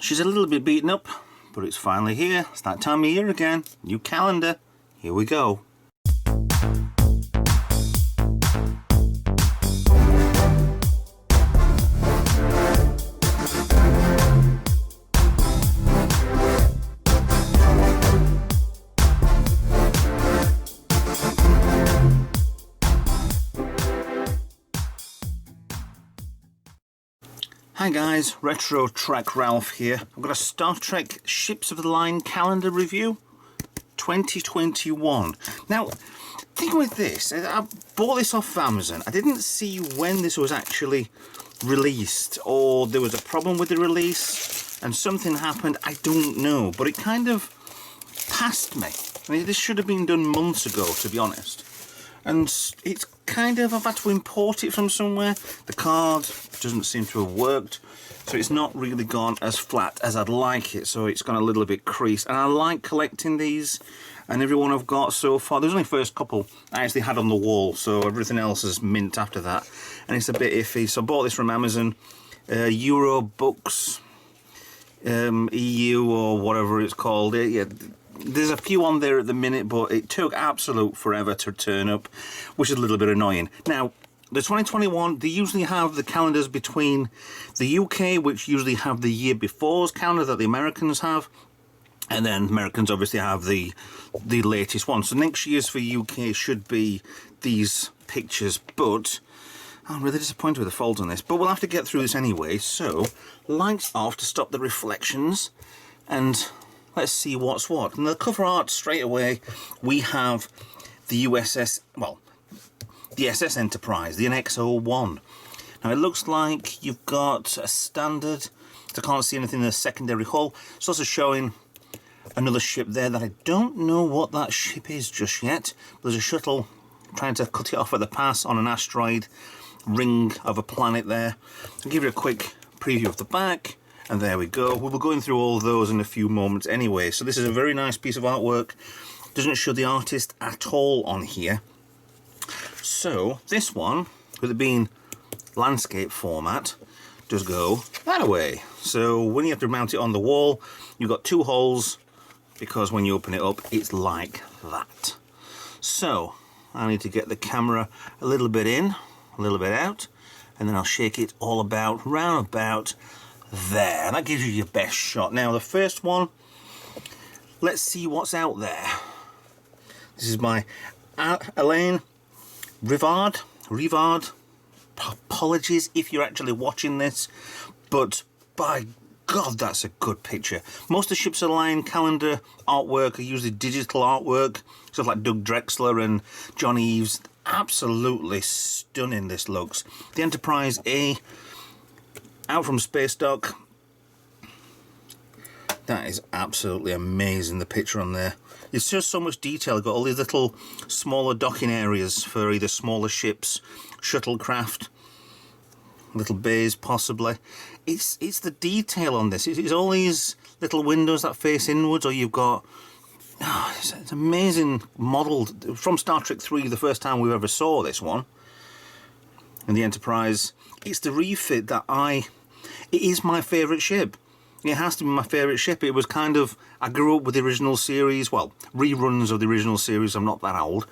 She's a little bit beaten up, but it's finally here. It's that time of year again. New calendar. Here we go. Hi guys, Retro Trek Ralph here. I've got a Star Trek Ships of the Line calendar review 2021. Now, thing with this, I bought this off Amazon. I didn't see when this was actually released, or there was a problem with the release and something happened, I don't know. But it kind of passed me. I mean, this should have been done months ago, to be honest. And it's kind of, I've had to import it from somewhere. The card doesn't seem to have worked, so it's not really gone as flat as I'd like it, so it's gone a little bit creased. And I like collecting these, and every one I've got so far, there's only the first couple I actually had on the wall, so everything else is mint after that, and it's a bit iffy. So I bought this from Amazon, Euro Books, EU or whatever it's called. Yeah. There's a few on there at the minute, but it took absolute forever to turn up, which is a little bit annoying. Now, the 2021, they usually have the calendars between the UK, which usually have the year before's calendar that the Americans have, and then Americans obviously have the latest one. So next year's for UK should be these pictures, but I'm really disappointed with the folds on this, but we'll have to get through this anyway. So, lights off to stop the reflections, and let's see what's what. And the cover art straight away, we have the USS, well, the SS Enterprise, the NX-01. Now it looks like you've got a standard, I can't see anything in the secondary hull. It's also showing another ship there that I don't know what that ship is just yet. There's a shuttle trying to cut it off at the pass on an asteroid ring of a planet there. I'll give you a quick preview of the back. And there we go. We'll be going through all those in a few moments anyway. So this is a very nice piece of artwork. Doesn't show the artist at all on here. So this one, with it being landscape format, does go that way. So when you have to mount it on the wall, you've got two holes, because when you open it up, it's like that. So I need to get the camera a little bit in, a little bit out, and then I'll shake it all about, round about, there. That gives you your best shot. Now the first one, let's see what's out there. This is my Elaine Rivard. Apologies if you're actually watching this, but by God, that's a good picture. Most of the Ships of the Line calendar artwork are usually digital artwork, stuff like Doug Drexler and John Eves. Absolutely stunning this looks. The Enterprise A, out from space dock. That is absolutely amazing, the picture on there. It's just so much detail. You've got all these little smaller docking areas for either smaller ships, shuttlecraft, little bays possibly. It's the detail on this. It's all these little windows that face inwards, or you've got, it's amazing modelled from Star Trek 3, the first time we ever saw this one. And the Enterprise, it's the refit that it is my favourite ship. It has to be my favourite ship. It was kind of, I grew up with the original series, well, reruns of the original series. I'm not that old,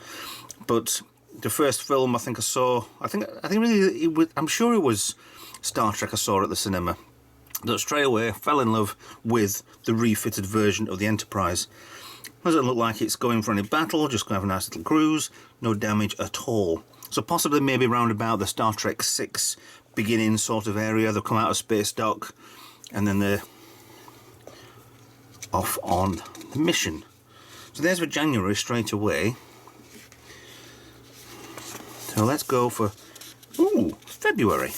but the first film I think I saw, I think really it was, I'm sure it was Star Trek I saw at the cinema. That straight away I fell in love with the refitted version of the Enterprise. Doesn't look like it's going for any battle, just going to have a nice little cruise, no damage at all. So possibly maybe round about the Star Trek 6 beginning sort of area. They'll come out of space dock and then they're off on the mission. So there's for January straight away. So let's go for February.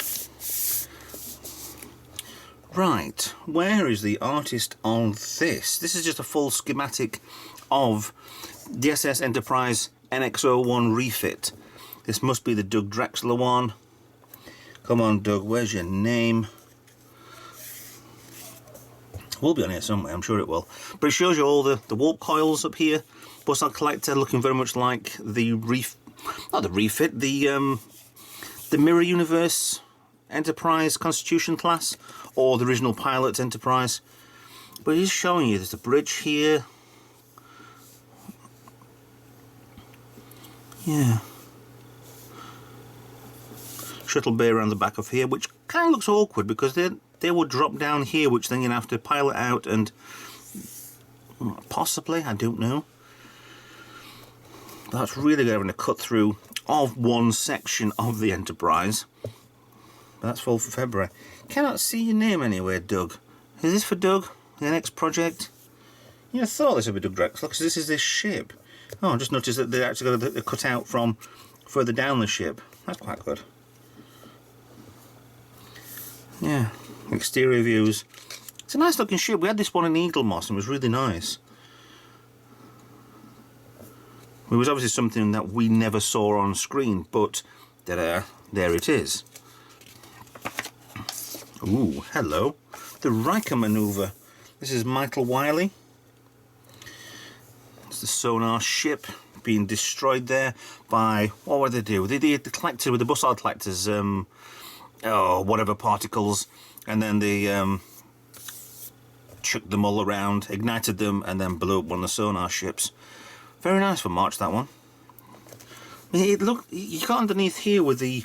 Right, where is the artist on this? This is just a full schematic of the SS Enterprise NX-01 refit. This must be the Doug Drexler one. Come on, Doug, where's your name? It will be on here somewhere, I'm sure it will. But it shows you all the warp coils up here. Boston Collector looking very much like the the Mirror Universe Enterprise Constitution class, or the original Pilot Enterprise. But he's showing you there's a bridge here. Yeah. Shuttle bay around the back of here, which kind of looks awkward because they would drop down here, which then you'd have to pilot out and possibly, I don't know. That's really having to cut through of one section of the Enterprise. That's full for February. Cannot see your name anywhere, Doug. Is this for Doug? The next project? Yeah, I thought this would be Doug Drexler because this is this ship. Oh, I just noticed that they actually got a cut out from further down the ship. That's quite good. Yeah, exterior views. It's a nice looking ship. We had this one in Eagle Moss and it was really nice. It was obviously something that we never saw on screen, but there it is. Ooh, hello. The Riker maneuver. This is Michael Wiley. It's the sonar ship being destroyed there by, what did they do? They collected with the Bussard collectors, whatever particles, and then they chucked them all around, ignited them, and then blew up one of the sonar ships. Very nice for March, that one. I mean, look, you got underneath here with the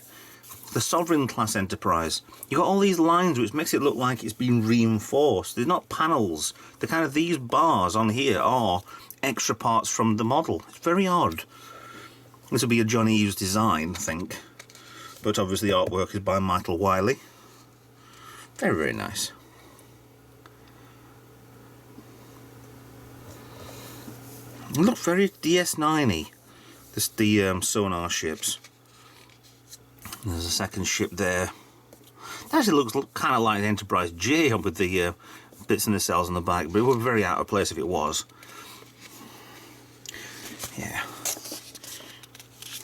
Sovereign class Enterprise. You got all these lines which makes it look like it's been reinforced. They're not panels. The kind of these bars on here are extra parts from the model. It's very odd. This will be a John Eves design, I think. But obviously the artwork is by Michael Wiley. Very, very nice. It looks very DS9-y, the sonar ships. There's a second ship there. It actually looks kind of like the Enterprise J with the bits in the cells on the back, but it would be very out of place if it was. Yeah.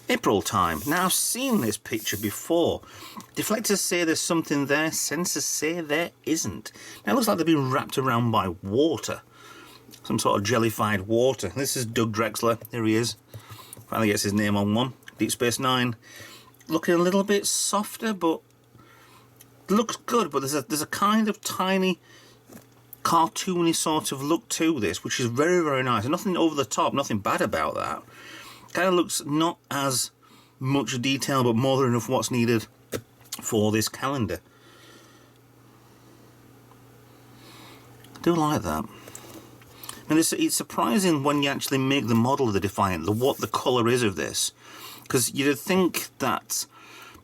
April time. Now I've seen this picture before. Deflectors say there's something there, sensors say there isn't. Now it looks like they've been wrapped around by water. Some sort of jellified water. This is Doug Drexler. Here he is. Finally gets his name on one. Deep Space Nine. Looking a little bit softer, but looks good. But there's a kind of tiny, cartoony sort of look to this, which is very, very nice. And nothing over the top. Nothing bad about that. Kind of looks not as much detail, but more than enough what's needed for this calendar. I do like that. And it's surprising when you actually make the model of the Defiant, what the colour is of this. Because you'd think that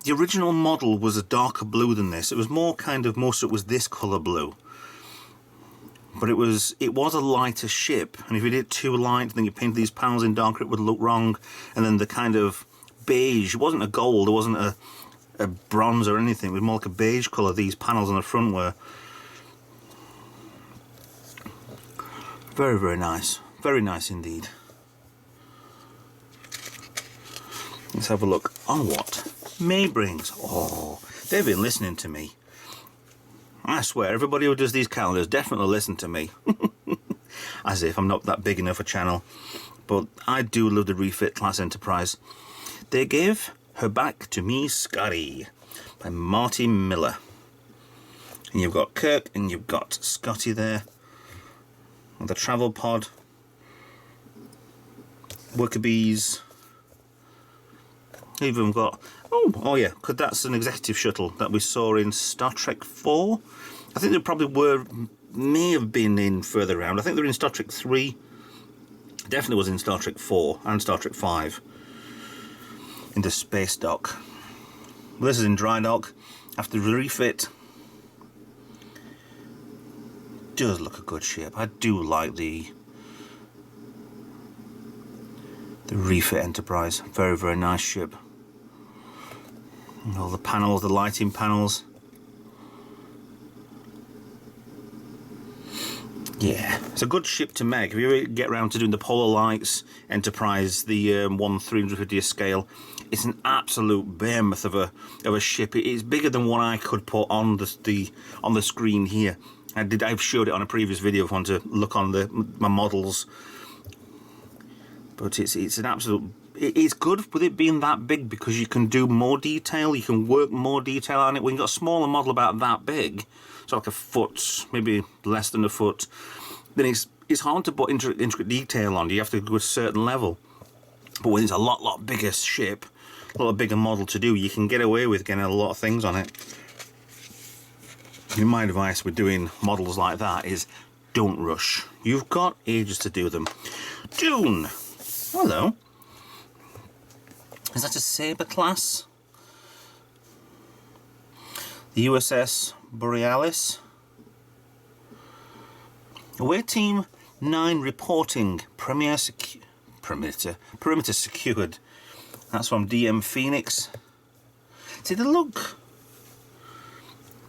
the original model was a darker blue than this. It was more kind of, most of it was this colour blue. But it was a lighter ship. And if you did it too light, then you painted these panels in darker, it would look wrong. And then the kind of beige, it wasn't a gold, it wasn't a bronze or anything. It was more like a beige colour, these panels on the front were. Very, very nice. Very nice indeed. Let's have a look on what May brings. Oh, they've been listening to me. I swear, everybody who does these calendars definitely listen to me. As if I'm not that big enough a channel. But I do love the refit class Enterprise. They gave Her Back to Me, Scotty, by Marty Miller. And you've got Kirk and you've got Scotty there. The travel pod, worker bees. Even got oh yeah, because that's an executive shuttle that we saw in Star Trek 4. I think they probably may have been in further around. I think they're in Star Trek 3. Definitely was in Star Trek 4 and Star Trek 5. Into space dock. Well, this is in dry dock after the refit. Does look a good ship. I do like the refit Enterprise. Very, very nice ship. And all the panels, the lighting panels. Yeah, it's a good ship to make. If you ever get around to doing the Polar Lights Enterprise, the 1/350th scale, it's an absolute behemoth of a ship. It is bigger than what I could put on the screen here. I've showed it on a previous video if you want to look on my models. But it's an absolute it's good with it being that big because you can do more detail, you can work more detail on it. When you've got a smaller model about that big, so like a foot, maybe less than a foot, then it's hard to put intricate detail on. You have to go to a certain level. But when it's a lot bigger ship, a lot bigger model to do, you can get away with getting a lot of things on it. And my advice with doing models like that is don't rush. You've got ages to do them. Dune. Hello. Is that a Sabre class? The USS Borealis. Away Team 9 reporting. Perimeter secured. That's from DM Phoenix. See,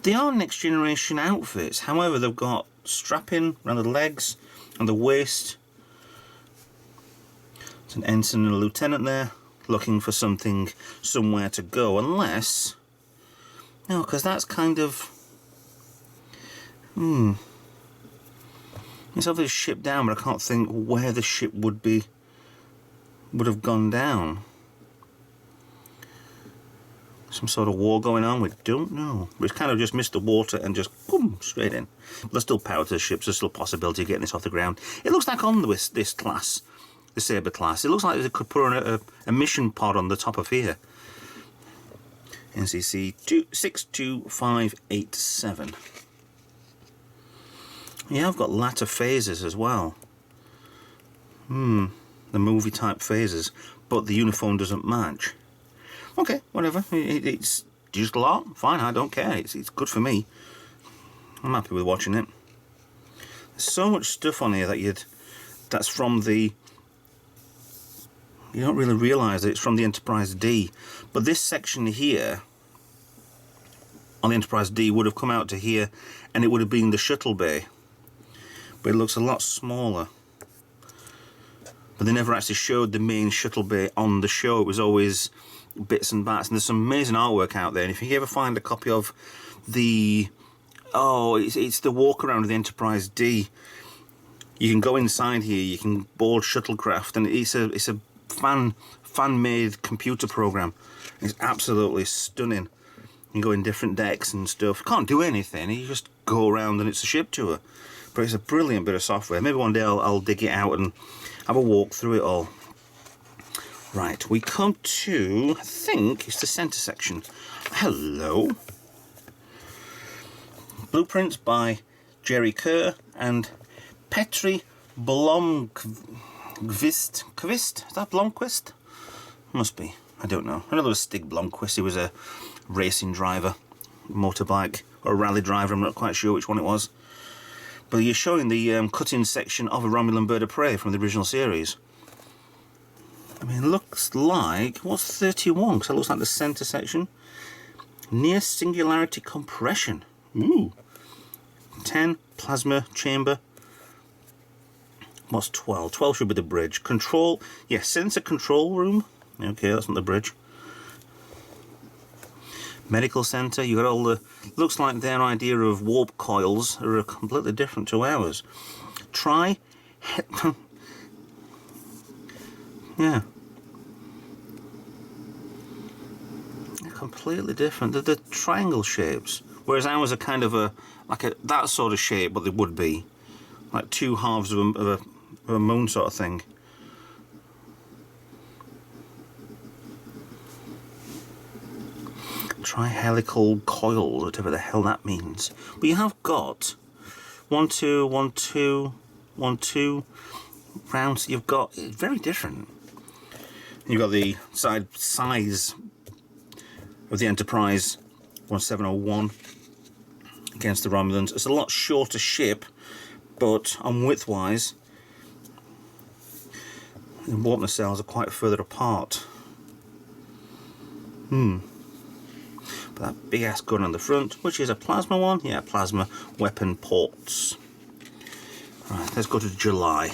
they are next generation outfits. However, they've got strapping around the legs and the waist. It's an ensign and a lieutenant there, looking for something, somewhere to go. Unless, no, because that's kind of, it's obviously ship down, but I can't think where the ship would have gone down. Some sort of war going on, we don't know. But it's kind of just missed the water and just boom, straight in. But there's still power to the ships, there's still a possibility of getting this off the ground. It looks like on this class, the Sabre class, it looks like they could put a mission pod on the top of here. NCC 62587. Yeah, I've got latter phases as well. The movie type phases, but the uniform doesn't match. Okay, whatever. It's used a lot. Fine, I don't care. It's good for me. I'm happy with watching it. There's so much stuff on here that's from the. You don't really realise that it's from the Enterprise D, but this section here on the Enterprise D would have come out to here, and it would have been the shuttle bay. But it looks a lot smaller. But they never actually showed the main shuttle bay on the show. It was always bits and bats, and there's some amazing artwork out there. And if you ever find a copy of the it's the walk around of the Enterprise D, you can go inside here, you can board shuttlecraft, and it's a fan-made computer program. It's absolutely stunning. You can go in different decks and stuff. Can't do anything, you just go around and it's a ship tour. But it's a brilliant bit of software. Maybe one day I'll dig it out and have a walk through it all. Right, we come to, I think it's the centre section. Hello. Blueprints by Jerry Kerr and Petri Blomqvist. Is that Blomqvist? Must be. I don't know. I know there was Stig Blomqvist. He was a racing driver, motorbike, or a rally driver. I'm not quite sure which one it was. But you're showing the cut-in section of a Romulan bird of prey from the original series. I mean, it looks like, what's 31? Because it looks like the centre section. Near singularity compression. Ooh. 10, plasma chamber. What's 12? 12 should be the bridge. Control, yeah, sensor control room. Okay, that's not the bridge. Medical centre, you got all the, looks like their idea of warp coils are completely different to ours. Yeah. They're completely different. They're triangle shapes. Whereas ours are kind of that sort of shape, but they would be. Like two halves of a moon sort of thing. Trihelical coils, whatever the hell that means. But you have got 1, 2, 1, 2, 1, 2 rounds. You've got, it's very different. You've got the size of the Enterprise 1701 against the Romulans. It's a lot shorter ship, but on width-wise, the warp nacelles are quite further apart. But that big-ass gun on the front, which is a plasma one. Yeah, plasma weapon ports. Right, let's go to July.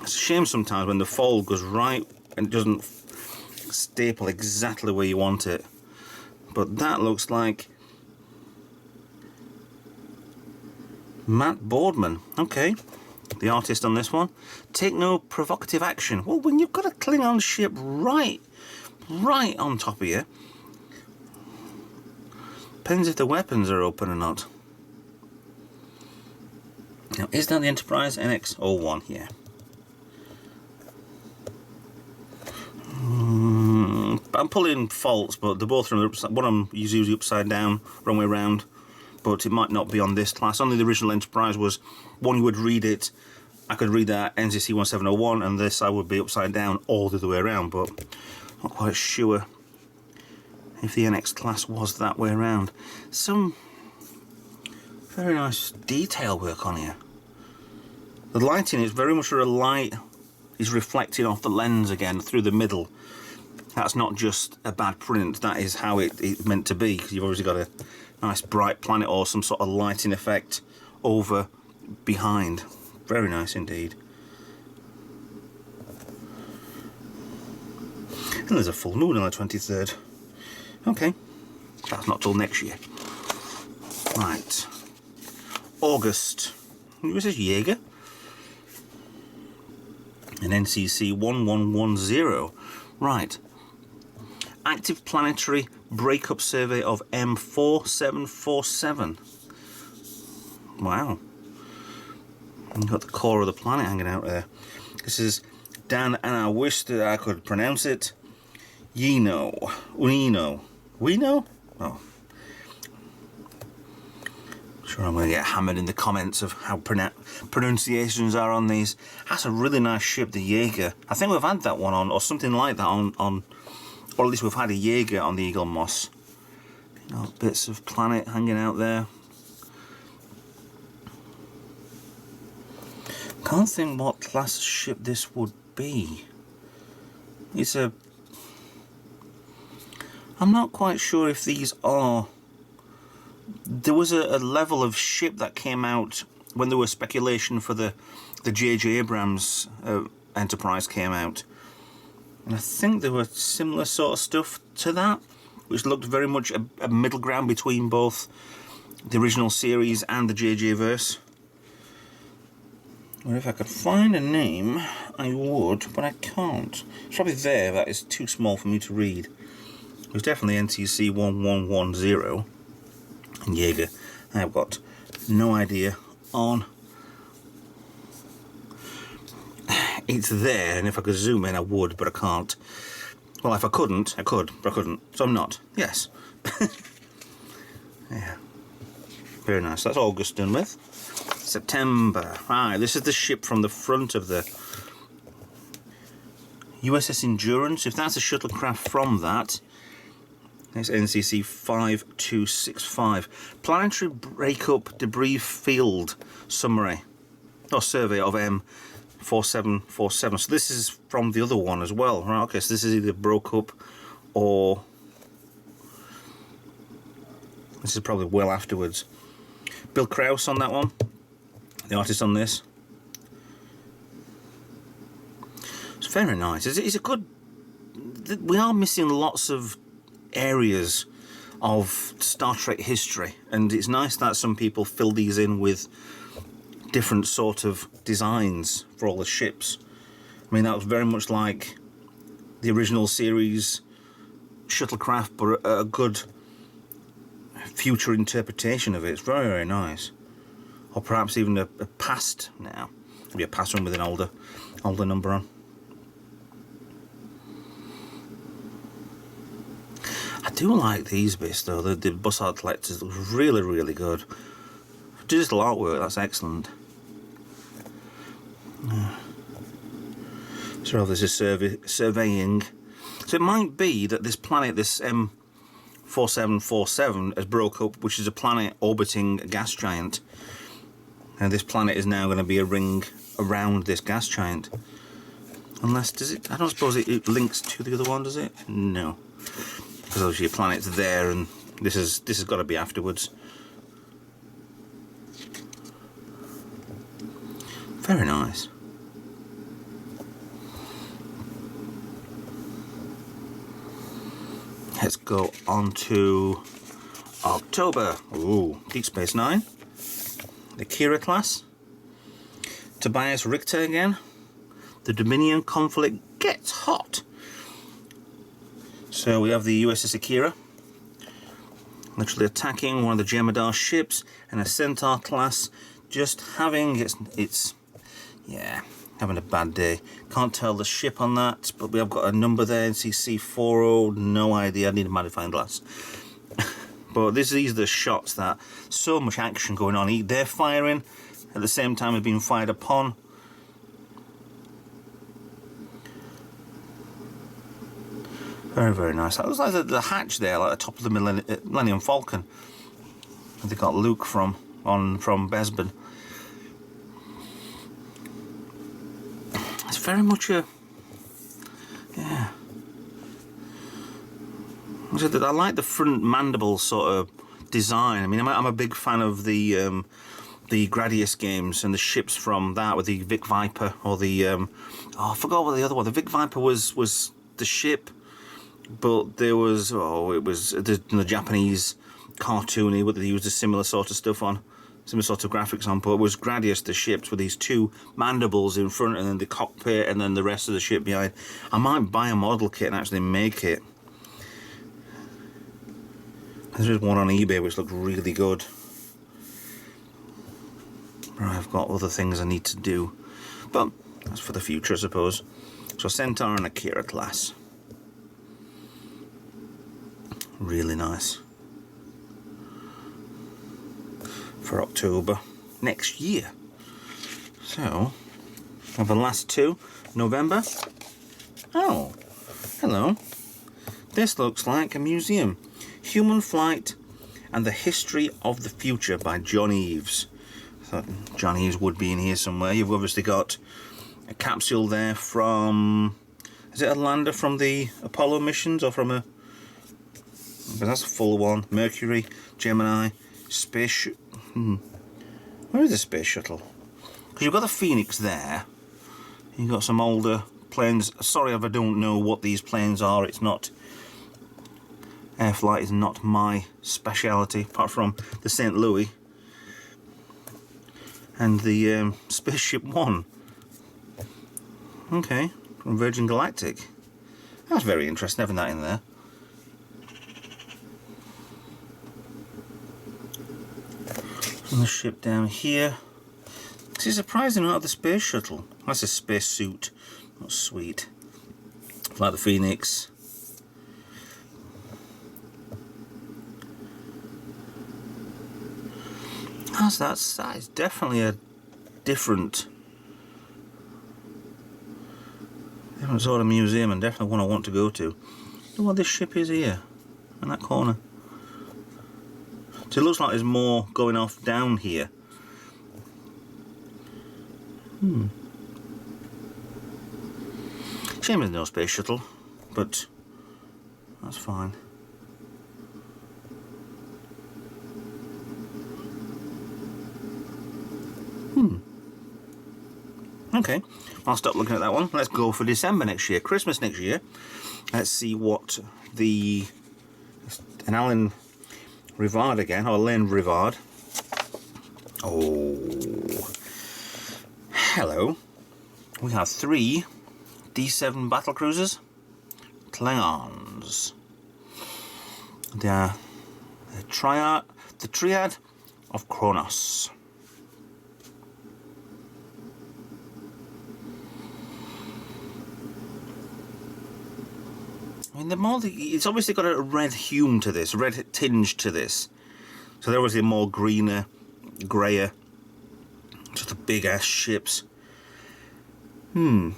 It's a shame sometimes when the fold goes right and it doesn't staple exactly where you want it. But that looks like Matt Boardman. Okay, The artist on this one, take no provocative action. Well, when you've got a Klingon ship right on top of you, depends if the weapons are open or not. Now, is that the Enterprise NX-01? Yeah. I'm pulling faults, but they're both from one of them is usually upside down, wrong way round. But it might not be on this class. Only the original Enterprise was one you would read it. I could read that NCC 1701, and this I would be upside down all the other way around. But not quite sure if the NX class was that way around. Some very nice detail work on here. The lighting is very much where a light is reflecting off the lens again through the middle. That's not just a bad print, that is how it's meant to be, because you've obviously got a nice bright planet or some sort of lighting effect over behind. Very nice indeed. And there's a full moon on the 23rd. Okay, that's not till next year. Right, August. This is Jaeger. An NCC 1110. Right. Active planetary breakup survey of M4747. Wow. You've got the core of the planet hanging out there. This is Dan, and I wish that I could pronounce it. Uino. Oh. Sure, I'm going to get hammered in the comments of how pronunciations are on these. That's a really nice ship, the Jaeger. I think we've had that one on, or something like that on or at least we've had a Jaeger on the Eagle Moss. You know, bits of planet hanging out there. Can't think what class ship this would be. It's a... I'm not quite sure if these are... There was a level of ship that came out when there was speculation for the J.J. Abrams Enterprise came out. And I think there were similar sort of stuff to that, which looked very much a middle ground between both the original series and the J.J. verse. Well, if I could find a name, I would, but I can't. It's probably there, that is too small for me to read. It was definitely NCC 1110 and Jaeger. I've got no idea on. It's there, and if I could zoom in, I would, but I can't. Well, if I couldn't, I could, but I couldn't. So I'm not. Yes. Yeah. Very nice. That's August done with. September. Right, this is the ship from the front of the USS Endurance. If that's a shuttlecraft from that, it's NCC 5265. Planetary Breakup Debris Field Summary, or Survey of M4747. So this is from the other one as well. Right, okay, so this is either broke up or this is probably well afterwards. Bill Krause on that one, the artist on this. It's very nice. It's a good... We are missing lots of areas of Star Trek history, and it's nice that some people fill these in with different sort of designs for all the ships. I mean, that was very much like the original series shuttlecraft, but a good future interpretation of it. It's very, very nice. Or perhaps even a past now. Maybe a past one with an older number on. I do like these bits though. The Bussard collectors look really, really good. Digital artwork, that's excellent. So this is surveying. So it might be that this planet, this M4747, has broke up, which is a planet orbiting a gas giant. And this planet is now going to be a ring around this gas giant. Unless, does it? I don't suppose it links to the other one, does it? No. Because obviously your planet's there, and this has got to be afterwards. Very nice. Let's go on to October. Ooh, Deep Space Nine. The Kira class. Tobias Richter again. The Dominion conflict gets hot. So we have the USS Akira literally attacking one of the Jemadar ships, and a Centaur class just having its having a bad day. Can't tell the ship on that, but we have got a number there, NCC40, no idea, I need a magnifying glass. But these are the shots that, so much action going on. They're firing at the same time as being fired upon. Very, very nice. That looks like the hatch there, like the top of the Millennium Falcon. They got Luke from Besbon. It's very much a, yeah. I like the front mandible sort of design. I mean, I'm a big fan of the Gradius games and the ships from that, with the Vic Viper or the I forgot what the other one. The Vic Viper was the ship. But there was, it was the Japanese cartoony, where they used a similar sort of stuff on, similar sort of graphics on, but it was Gradius, the ships, with these two mandibles in front, and then the cockpit, and then the rest of the ship behind. I might buy a model kit and actually make it. There's one on eBay which looks really good. But I've got other things I need to do. But that's for the future, I suppose. So Centaur and Akira class. Really nice for October next year. So, have the last two, November. Oh, hello. This looks like a museum. Human Flight and the History of the Future by John Eaves. I thought John Eaves would be in here somewhere. You've obviously got a capsule there from, is it a lander from the Apollo missions, or from a, because that's a full one. Mercury, Gemini, Space. Where is the Space Shuttle? Because you've got the Phoenix there. You've got some older planes. Sorry if I don't know what these planes are. It's not. Air flight is not my speciality, apart from the St. Louis and the Spaceship One. Okay, from Virgin Galactic. That's very interesting, having that in there. And the ship down here. This is surprising, not the Space Shuttle. That's a space suit. Not sweet. Like the Phoenix. That is definitely a different sort of museum, and definitely one I want to go to. Look what this ship is here, in that corner. So it looks like there's more going off down here. Shame there's no space shuttle, but that's fine. Okay, I'll stop looking at that one. Let's go for December next year, Christmas next year. Let's see what an Alan Rivard again, or Len Rivard. Oh, hello. We have 3 D7 battle cruisers, Klingons. They're the triad of Kronos. I mean, it's obviously got a red hue to this, a red tinge to this. So they're obviously more greener, greyer, just the big ass ships. I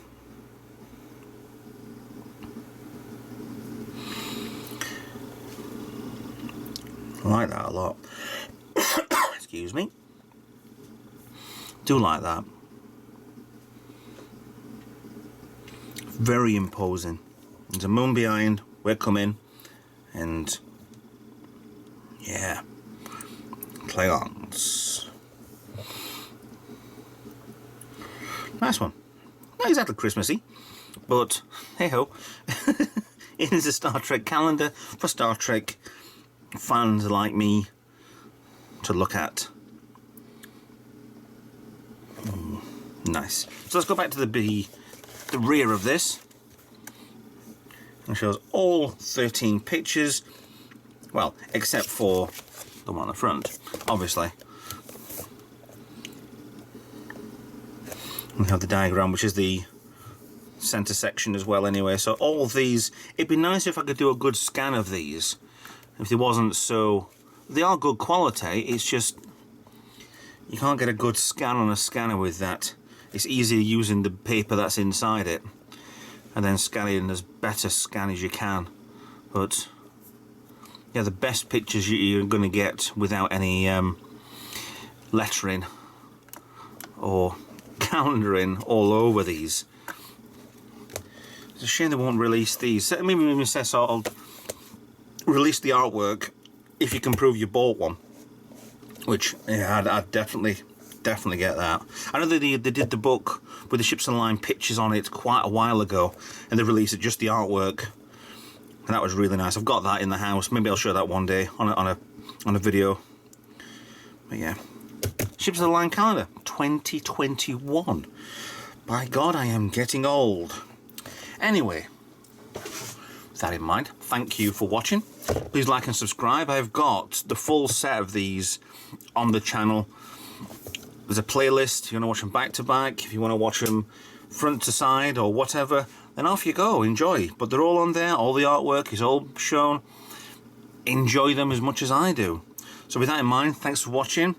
like that a lot. Excuse me. Do like that. Very imposing. There's a moon behind, we're coming, and yeah, Klingons. Nice one. Not exactly Christmassy, but hey ho. It is a Star Trek calendar for Star Trek fans like me to look at. Nice. So let's go back to the rear of this. It shows all 13 pictures, well, except for the one on the front, obviously. We have the diagram, which is the center section as well anyway. So all of these, it'd be nice if I could do a good scan of these. If they wasn't so, they are good quality, it's just you can't get a good scan on a scanner with that. It's easier using the paper that's inside it and then scanning as better scan as you can. But yeah, the best pictures you're going to get without any lettering or calendaring all over these. It's a shame they won't release these. Maybe even says I'll release the artwork if you can prove you bought one. Which, yeah, I'd definitely get that. I know they did the book with the Ships and Line pictures on it quite a while ago, and they released it just the artwork, and that was really nice. I've got that in the house. Maybe I'll show that one day on a video. But yeah, Ships and Line calendar 2021. By God, I am getting old. Anyway, with that in mind, thank you for watching. Please like and subscribe. I've got the full set of these on the channel. There's a playlist if you want to watch them back to back, if you want to watch them front to side or whatever, then off you go, enjoy. But they're all on there, all the artwork is all shown. Enjoy them as much as I do. So with that in mind, thanks for watching.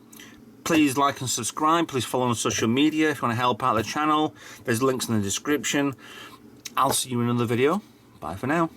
Please like and subscribe. Please follow on social media if you want to help out the channel. There's links in the description. I'll see you in another video. Bye for now.